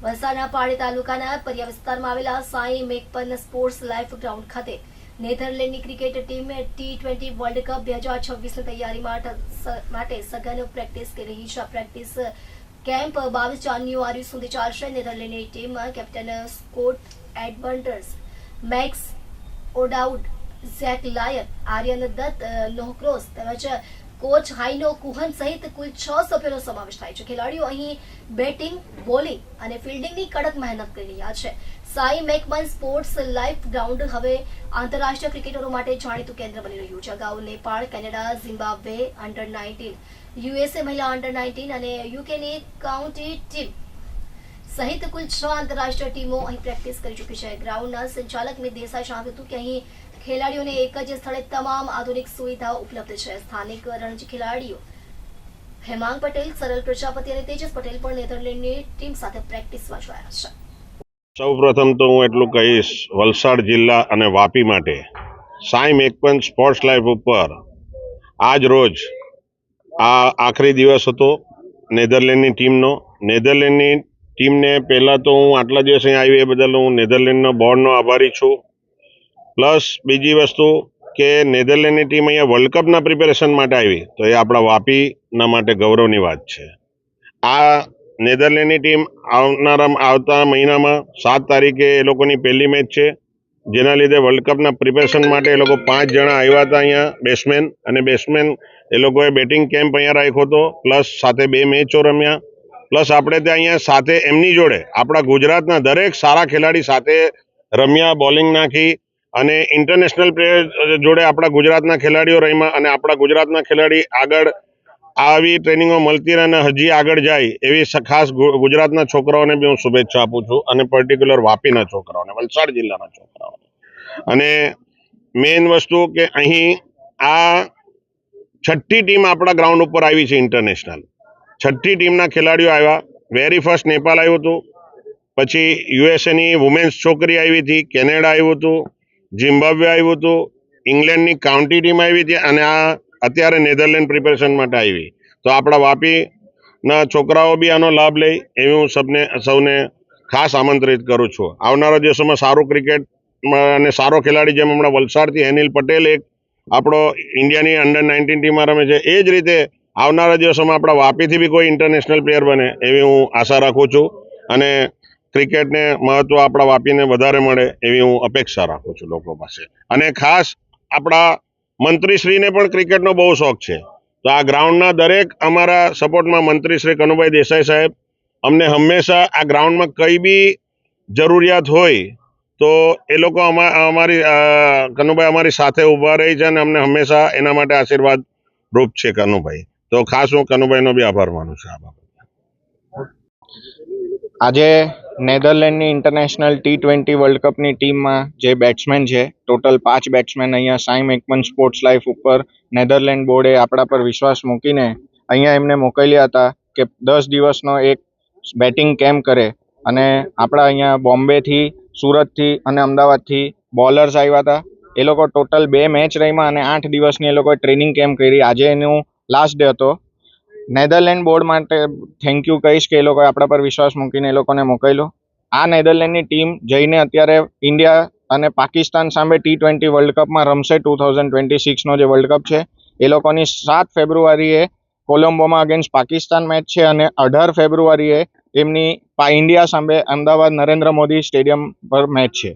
વલસાડના પાળી તાલુકાના પરિયા વિસ્તારમાં આવેલા સાંઈ મેકપન સ્પોર્ટ્સ લાઇફ ગ્રાઉન્ડ ખાતે નેધરલેન્ડની cricket team T20 world cup 2026ની તૈયારી માટે સઘન પ્રેક્ટિસ કરી રહી છે. પ્રેક્ટિસ કેમ્પ 22 જાન્યુઆરી સુધી ચાલશે. નેધરલેન્ડની ટીમમાં captain Scott Edwards, Max O'Dowd, Zach Lion, Aryan Dutt, Noah Croes તેમજ કોચ હાઈનો કુહન સહિત કુલ 6 સભ્યોનો સમાવેશ થાય છે. ખેલાડીઓ અહીં બેટિંગ, બોલિંગ અને ફિલ્ડિંગની કડક મહેનત કરી રહ્યા છે. સાઈ મેકમન સ્પોર્ટ્સ લાઇફ ગ્રાઉન્ડ હવે આંતરરાષ્ટ્રીય ક્રિકેટરો માટે જાણીતું કેન્દ્ર બની રહ્યું છે. અગાઉ નેપાળ, કેનેડા, ઝિમ્બાબ્વે અંડર-19, USA મહિલા અંડર-19 અને યુકેની કાઉન્ટી ટીમ સહિત કુલ 6 આંતરરાષ્ટ્રીય ટીમો અહીં પ્રેક્ટિસ કરી ચૂકી છે. ગ્રાઉન્ડના સંચાલક મિત દેસાઈ જણાવ્યું હતું કે અહીં ખેલાડીઓને એક જ સ્થળે તમામ આધુનિક સુવિધાઓ ઉપલબ્ધ છે. સ્થાનિક રણજી ખેલાડીઓ હેમાંગ પટેલ, સરલ પ્રજાપતિ અને તેજસ પટેલ પણ નેધરલેન્ડની ટીમ સાથે પ્રેક્ટિસમાં જોડાયા છે. સૌપ્રથમ તો હું એટલું કહીશ, વલસાડ જિલ્લા અને વાપી માટે સાઈ મેકપન સ્પોર્ટ્સ લાઇફ ઉપર આજ રોજ આ આખરી દિવસ હતો નેધરલેન્ડની ટીમનો. નેધરલેન્ડની ટીમને પહેલાં તો હું આટલા દિવસ અહીં આવી એ બદલ હું નેધરલેન્ડનો બોર્ડનો આભારી છું. પ્લસ બીજી વસ્તુ કે નેધરલેન્ડની ટીમ અહીંયા વર્લ્ડ કપના પ્રિપેરેશન માટે આવી તો એ આપણા વાપીના માટે ગૌરવની વાત છે. આ નેધરલેન્ડની ટીમ આવતા મહિનામાં 7 તારીખે એ લોકોની પહેલી મેચ છે, જેના લીધે વર્લ્ડ કપના પ્રિપેરેશન માટે એ લોકો 5 જણા આવ્યા હતા અહીંયા બેટ્સમેન. એ લોકોએ બેટિંગ કેમ્પ અહીંયા રાખ્યો હતો, પ્લસ સાથે 2 મેચો રમ્યા. પ્લસ આપણે ત્યાં અહીંયા સાથે એમની જોડે આપણા ગુજરાતના દરેક સારા ખેલાડી સાથે રમ્યા, બોલિંગ નાખી અને ઇન્ટરનેશનલ પ્લેયર જોડે આપણા ગુજરાતના ખેલાડીઓ રમ્યા અને આપણા ગુજરાતના ખેલાડી આગળ આવી ટ્રેનિંગો મળતી રહે અને હજી આગળ જાય એવી ખાસ ગુજરાતના છોકરાઓને બી હું શુભેચ્છા આપું છું અને પર્ટિક્યુલર વાપીના છોકરાઓને, વલસાડ જિલ્લાના છોકરાઓને. અને મેઇન વસ્તુ કે અહીં આ 6ઠ્ઠી ટીમ આપણા ગ્રાઉન્ડ ઉપર આવી છે ઇન્ટરનેશનલ. 6ઠ્ઠી ટીમના ખેલાડીઓ આવ્યા. વેરી ફર્સ્ટ નેપાળ આવ્યું હતું, પછી યુએસએની વુમેન્સ છોકરી આવી હતી, કેનેડા આવ્યું હતું, ઝિમ્બાબ્વે આવ્યું હતું, ઇંગ્લેન્ડની કાઉન્ટી ટીમ આવી હતી અને આ અત્યારે નેધરલેન્ડ પ્રિપેરેશન માટે આવી. તો આપણા વાપીના છોકરાઓ બી આનો લાભ લે એવી હું સૌને ખાસ આમંત્રિત કરું છું. આવનારા દિવસોમાં સારું ક્રિકેટ અને સારો ખેલાડી જેમ હમણાં વલસાડથી હેનિલ પટેલ એક આપણો ઇન્ડિયાની અંડર-19 ટીમમાં રમે છે, એ જ રીતે આવનારા દિવસોમાં આપણા વાપીથી બી કોઈ ઇન્ટરનેશનલ પ્લેયર બને એવી હું આશા રાખું છું અને ક્રિકેટને મહત્વ આપણા વાપીને વધારે મળે એવી હું અપેક્ષા રાખું છું લોકો પાસે. અને ખાસ આપણા મંત્રીશ્રીને પણ ક્રિકેટનો બહુ શોખ છે, તો આ ગ્રાઉન્ડના દરેક અમારા સપોર્ટમાં મંત્રીશ્રી કનુભાઈ દેસાઈ સાહેબ અમને હંમેશા આ ગ્રાઉન્ડમાં કઈ બી જરૂરિયાત હોય તો એ લોકો કનુભાઈ અમારી સાથે ઊભા રહી છે અને અમને હંમેશા એના માટે આશીર્વાદ રૂપ છે કનુભાઈ. તો ખાસ હું કનુભાઈનો બી આભાર માનું છું આ બાબતે. આજે નેધરલેન્ડની ઇન્ટરનેશનલ T20 વર્લ્ડ કપની ટીમમાં જે બેટ્સમેન છે, ટોટલ 5 બેટ્સમેન અહીંયા સાઈ મેકમન સ્પોર્ટ્સ લાઇફ ઉપર નેધરલેન્ડ બોર્ડે આપણા પર વિશ્વાસ મૂકીને અહીંયા એમને મોકલ્યા હતા કે 10 દિવસનો એક બેટિંગ કેમ્પ કરે. અને આપણા અહીંયા બોમ્બેથી, સુરતથી અને અમદાવાદથી બોલર્સ આવ્યા હતા. એ લોકો ટોટલ 2 મેચ રમ્યા અને 8 દિવસની એ લોકોએ ટ્રેનિંગ કેમ્પ કરી. આજે એનું લાસ્ટ ડે હતો. નેધરલેન્ડ બોર્ડ માટે થેન્ક યુ કહીશ કે એ લોકોએ આપણા પર વિશ્વાસ મૂકીને એ લોકોને મોકલ્યો. આ નેધરલેન્ડની ટીમ જઈને અત્યારે ઇન્ડિયા અને પાકિસ્તાન સામે T20 વર્લ્ડ કપમાં રમશે. 2026નો જે વર્લ્ડ કપ છે એ લોકોની 7 ફેબ્રુઆરીએ કોલંબોમાં અગેન્સ્ટ પાકિસ્તાન મેચ છે અને 18 ફેબ્રુઆરીએ એમની ઇન્ડિયા સામે અમદાવાદ નરેન્દ્ર મોદી સ્ટેડિયમ પર મેચ છે.